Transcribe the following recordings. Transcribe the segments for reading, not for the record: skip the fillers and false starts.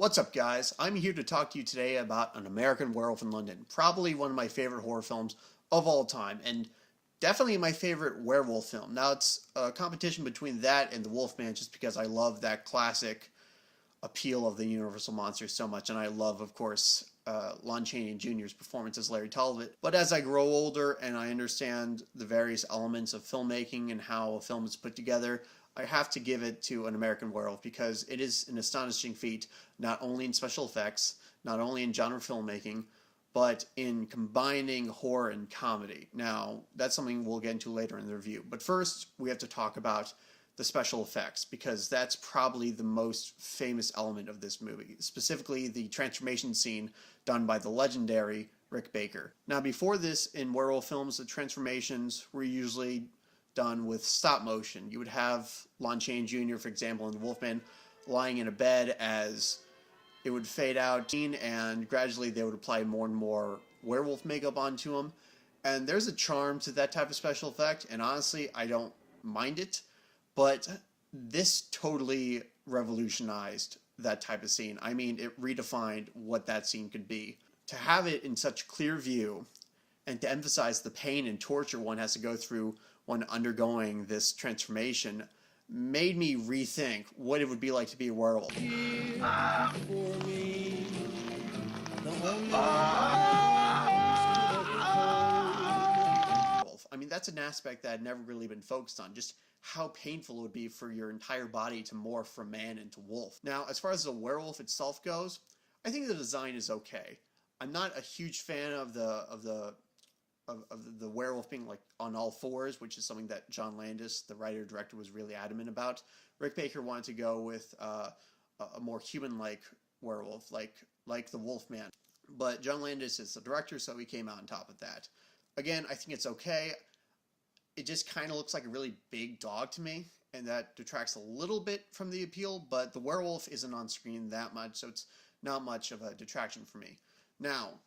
What's up, guys? I'm here to talk to you today about An American Werewolf in London. Probably one of my favorite horror films of all time, and definitely my favorite werewolf film. Now, it's a competition between that and The Wolfman, just because I love that classic appeal of the Universal monster so much, and I love, of course, Lon Chaney Jr.'s performance as Larry Talbot. But as I grow older and I understand the various elements of filmmaking and how a film is put together, I have to give it to An American Werewolf because it is an astonishing feat, not only in special effects, not only in genre filmmaking, but in combining horror and comedy. Now, that's something we'll get into later in the review. But first, we have to talk about the special effects, because that's probably the most famous element of this movie, specifically the transformation scene done by the legendary Rick Baker. Now, before this, in werewolf films, the transformations were usually done with stop motion. You would have Lon Chaney Jr., for example, in The Wolfman, lying in a bed as it would fade out, and gradually they would apply more and more werewolf makeup onto him. And there's a charm to that type of special effect, and honestly, I don't mind it. But this totally revolutionized that type of scene. I mean, it redefined what that scene could be. To have it in such clear view, and to emphasize the pain and torture one has to go through when undergoing this transformation, made me rethink what it would be like to be a werewolf. I mean, that's an aspect that had never really been focused on, just how painful it would be for your entire body to morph from man into wolf. Now, as far as the werewolf itself goes, I think the design is okay. I'm not a huge fan of the werewolf being like on all fours, which is something that John Landis, the writer-director, was really adamant about. Rick Baker wanted to go with a more human-like werewolf, like the Wolfman. But John Landis is the director, so he came out on top of that. Again, I think it's okay. It just kind of looks like a really big dog to me, and that detracts a little bit from the appeal, but the werewolf isn't on screen that much, so it's not much of a detraction for me. Now,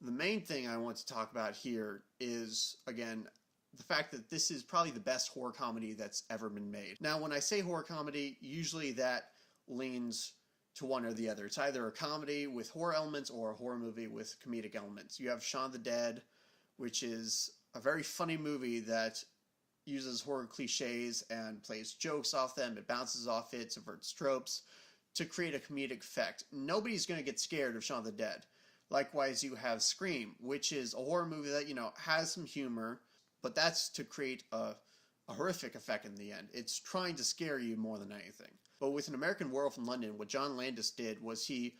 the main thing I want to talk about here is, again, the fact that this is probably the best horror comedy that's ever been made. Now, when I say horror comedy, usually that leans to one or the other. It's either a comedy with horror elements or a horror movie with comedic elements. You have Shaun of the Dead, which is a very funny movie that uses horror cliches and plays jokes off them. It bounces off it, subverts tropes to create a comedic effect. Nobody's going to get scared of Shaun of the Dead. Likewise, you have Scream, which is a horror movie that, has some humor, but that's to create a horrific effect in the end. It's trying to scare you more than anything. But with An American Werewolf in London, what John Landis did was he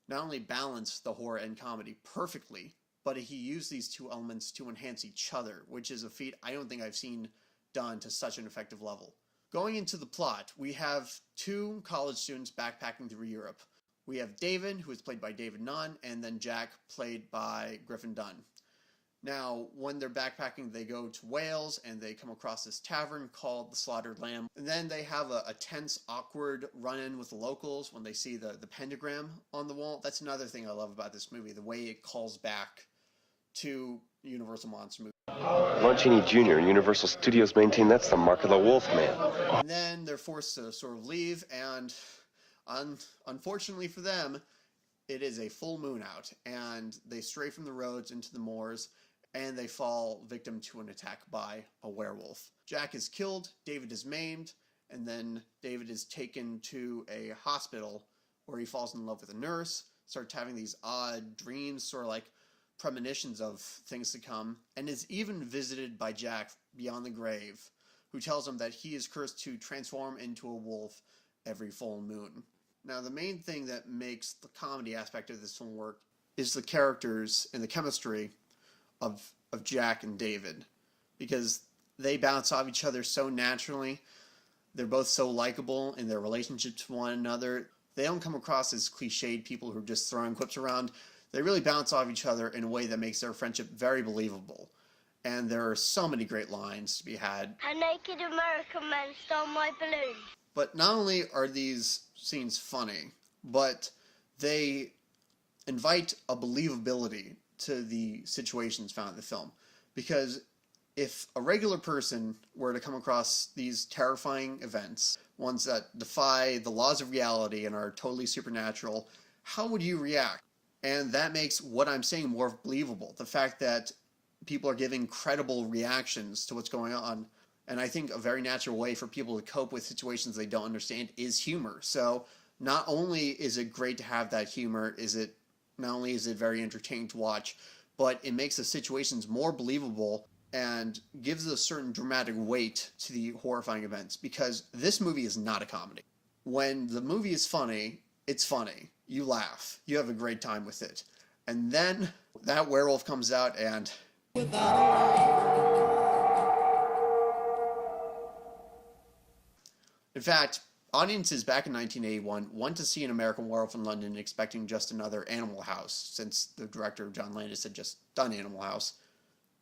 not only balanced the horror and comedy perfectly, but he used these two elements to enhance each other, which is a feat I don't think I've seen done to such an effective level. Going into the plot, we have two college students backpacking through Europe. We have David, who is played by David Nunn, and then Jack, played by Griffin Dunn. Now, when they're backpacking, they go to Wales, and they come across this tavern called the Slaughtered Lamb. And then they have a tense, awkward run-in with the locals when they see the pentagram on the wall. That's another thing I love about this movie, the way it calls back to Universal monster movies. Lon Chaney Jr. and Universal Studios maintain that's the mark of the Wolfman. And then they're forced to sort of leave, and unfortunately for them, it is a full moon out, and they stray from the roads into the moors, and they fall victim to an attack by a werewolf. Jack is killed, David is maimed, and then David is taken to a hospital where he falls in love with a nurse, starts having these odd dreams, sort of like premonitions of things to come, and is even visited by Jack beyond the grave, who tells him that he is cursed to transform into a wolf every full moon. Now, the main thing that makes the comedy aspect of this film work is the characters and the chemistry of Jack and David, because they bounce off each other so naturally. They're both so likable in their relationship to one another. They don't come across as cliched people who are just throwing quips around. They really bounce off each other in a way that makes their friendship very believable. And there are so many great lines to be had. A naked American man stole my balloon. But not only are these scenes funny, but they invite a believability to the situations found in the film. Because if a regular person were to come across these terrifying events, ones that defy the laws of reality and are totally supernatural, how would you react? And that makes what I'm saying more believable. The fact that people are giving credible reactions to what's going on. And I think a very natural way for people to cope with situations they don't understand is humor. So not only is it great to have that humor, not only is it very entertaining to watch, but it makes the situations more believable and gives a certain dramatic weight to the horrifying events, because this movie is not a comedy. When the movie is funny, it's funny. You laugh. You have a great time with it. And then that werewolf comes out and... In fact, audiences back in 1981 went to see An American Werewolf in London expecting just another Animal House, since the director, John Landis, had just done Animal House.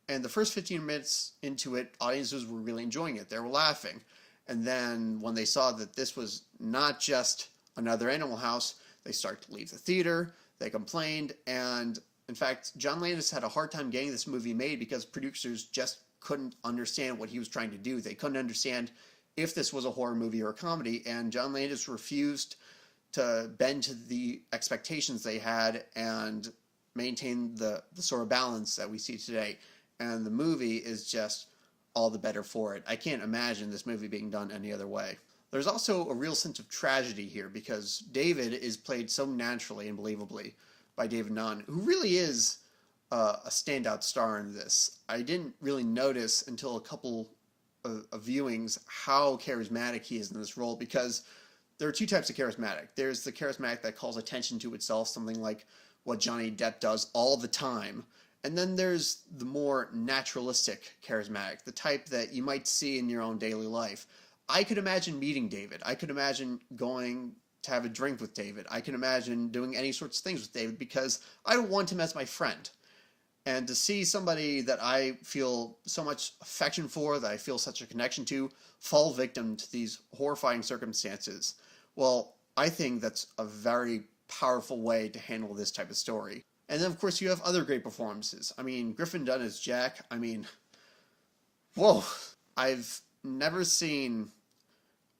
And the first 15 minutes into it, audiences were really enjoying it. They were laughing. And then when they saw that this was not just another Animal House, they started to leave the theater, they complained, and in fact, John Landis had a hard time getting this movie made because producers just couldn't understand what he was trying to do. They couldn't understand if this was a horror movie or a comedy, and John Landis refused to bend to the expectations they had and maintain the sort of balance that we see today. And the movie is just all the better for it. I can't imagine this movie being done any other way. There's also a real sense of tragedy here because David is played so naturally and believably by David Nunn, who really is a standout star in this. I didn't really notice until a couple of viewings how charismatic he is in this role, because there are two types of charismatic. There's the charismatic that calls attention to itself, something like what Johnny Depp does all the time. And then there's the more naturalistic charismatic, the type that you might see in your own daily life. I could imagine meeting David. I could imagine going to have a drink with David. I can imagine doing any sorts of things with David because I want him as my friend. And to see somebody that I feel so much affection for, that I feel such a connection to, fall victim to these horrifying circumstances, well, I think that's a very powerful way to handle this type of story. And then, of course, you have other great performances. I mean, Griffin Dunne as Jack, I mean, whoa. I've never seen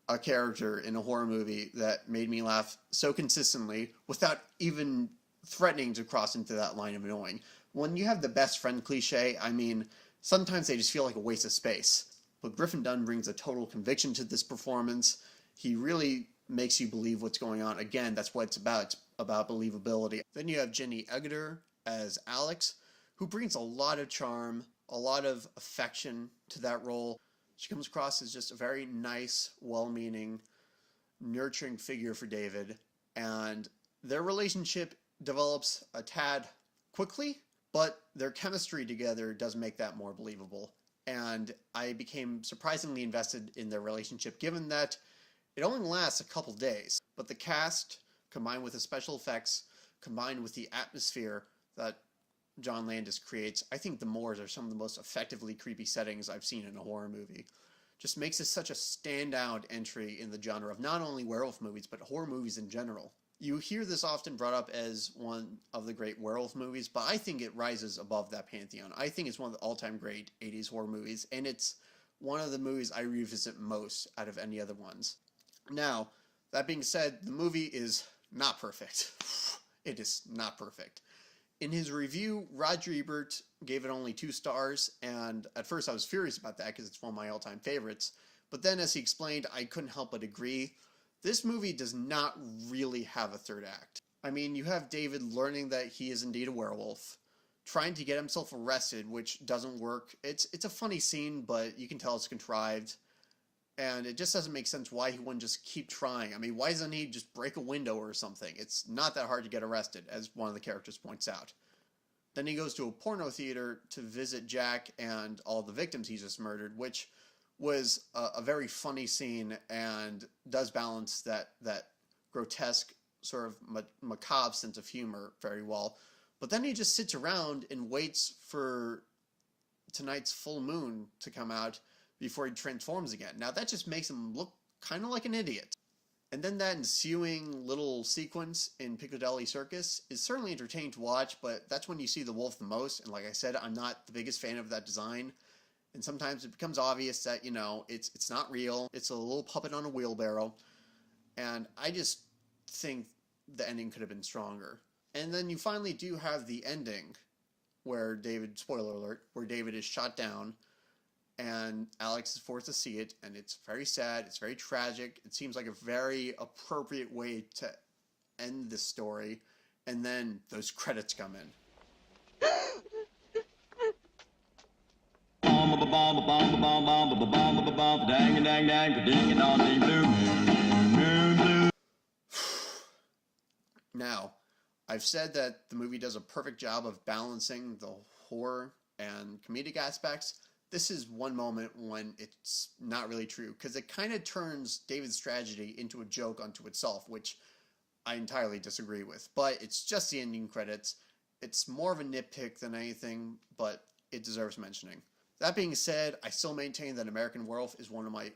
a character in a horror movie that made me laugh so consistently without even threatening to cross into that line of annoying. When you have the best friend cliche, I mean, sometimes they just feel like a waste of space. But Griffin Dunne brings a total conviction to this performance. He really makes you believe what's going on. Again, that's what it's about. It's about believability. Then you have Jenny Agutter as Alex, who brings a lot of charm, a lot of affection to that role. She comes across as just a very nice, well-meaning, nurturing figure for David. And their relationship develops a tad quickly, but their chemistry together does make that more believable. And I became surprisingly invested in their relationship, given that it only lasts a couple days. But the cast, combined with the special effects, combined with the atmosphere that John Landis creates, I think the moors are some of the most effectively creepy settings I've seen in a horror movie. Just makes this such a standout entry in the genre of not only werewolf movies, but horror movies in general. You hear this often brought up as one of the great werewolf movies, but I think it rises above that pantheon. I think it's one of the all-time great 80s horror movies, and it's one of the movies I revisit most out of any other ones. Now, that being said, the movie is not perfect. It is not perfect. In his review, Roger Ebert gave it only 2 stars, and at first I was furious about that because it's one of my all-time favorites. But then, as he explained, I couldn't help but agree. This movie does not really have a third act. I mean, you have David learning that he is indeed a werewolf, trying to get himself arrested, which doesn't work. It's a funny scene, but you can tell it's contrived. And it just doesn't make sense why he wouldn't just keep trying. I mean, why doesn't he just break a window or something? It's not that hard to get arrested, as one of the characters points out. Then he goes to a porno theater to visit Jack and all the victims he's just murdered, which was a very funny scene and does balance that grotesque sort of macabre sense of humor very well. But then he just sits around and waits for tonight's full moon to come out before he transforms again. Now that just makes him look kind of like an idiot. And then that ensuing little sequence in Piccadilly Circus is certainly entertaining to watch, but that's when you see the wolf the most. And like I said, I'm not the biggest fan of that design. And sometimes it becomes obvious that, you know, it's not real. It's a little puppet on a wheelbarrow. And I just think the ending could have been stronger. And then you finally do have the ending where David, spoiler alert, where David is shot down and Alex is forced to see it, and it's very sad, it's very tragic. It seems like a very appropriate way to end this story, and then those credits come in. Now, I've said that the movie does a perfect job of balancing the horror and comedic aspects. This is one moment when it's not really true, because it kind of turns David's tragedy into a joke unto itself, which I entirely disagree with. But it's just the ending credits. It's more of a nitpick than anything, but it deserves mentioning. That being said, I still maintain that American Werewolf is one of my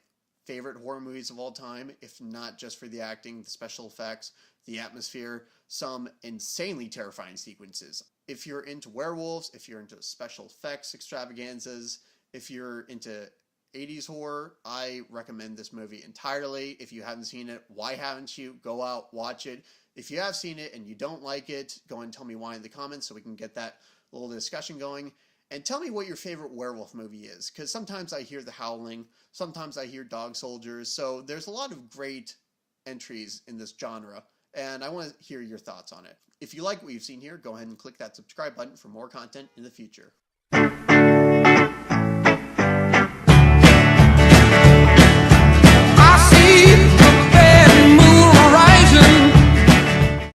favorite horror movies of all time, if not just for the acting, the special effects, the atmosphere, some insanely terrifying sequences. If you're into werewolves, if you're into special effects extravaganzas, if you're into 80s horror, I recommend this movie entirely. If you haven't seen it, why haven't you? Go out, watch it. If you have seen it and you don't like it, go and tell me why in the comments so we can get that little discussion going. And tell me what your favorite werewolf movie is, because sometimes I hear The Howling, sometimes I hear Dog Soldiers, so there's a lot of great entries in this genre, and I want to hear your thoughts on it. If you like what you've seen here, go ahead and click that subscribe button for more content in the future.